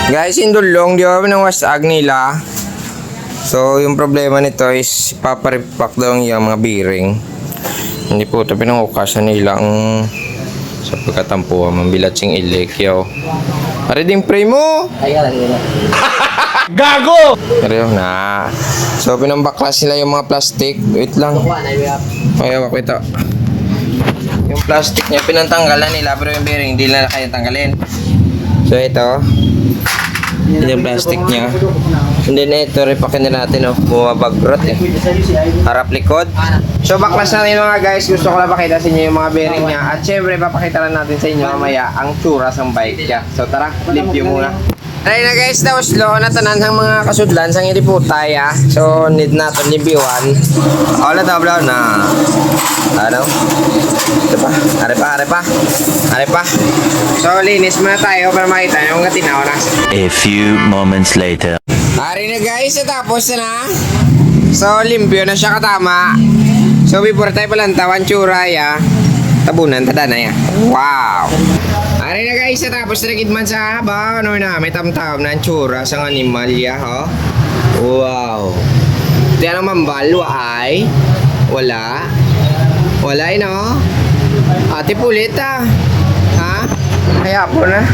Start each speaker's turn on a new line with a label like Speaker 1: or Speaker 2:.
Speaker 1: Guys, indulong, di ba ng wasag nila? So, yung problema nito is paparipak daw yung mga bearing. Hindi po ito pinangukasan nila ang sa pagkatampuhan, mambilat sing ilekyaw. Pare din pre mo!
Speaker 2: Gago!
Speaker 1: Pero na. So, pinambaklas nila yung mga plastic. Wait lang. Okay, wak ito. Yung plastic niya, pinantanggalan nila. Pero yung bearing, hindi nila kaya tanggalin. So, ito. Ito yung plastic niya. And then ito, ripakin na natin, oh. Bumabagrot, eh. Harap likod. So, baklas natin mga guys. Gusto ko lang pakita sa inyo yung mga bearing niya. At syempre, papakita lang natin sa inyo mamaya ang tsura ng bike niya. So, tara, review muna. Ayun na guys, tapos lo na tanan sang mga kasudlan sang hindi po taya. So need natin libiwan. Wala tablaw na. Ano? Ito pa. Are pa. So linis muna tayo para makita yung gatinaw na.
Speaker 3: A few moments later.
Speaker 1: Ari na guys, tapos na. So limpyo na siya katama. So before tayo palantawan tsura ya. Tabunan tada na ya. Wow. Ari na guys, tapos na man sa haba. Ano na, may tamtam na tsura sa animal ya, ho. Wow. Tiyan ang mambalwa ay wala. Wala no. Ate pulit ah. Ha? Kaya po na.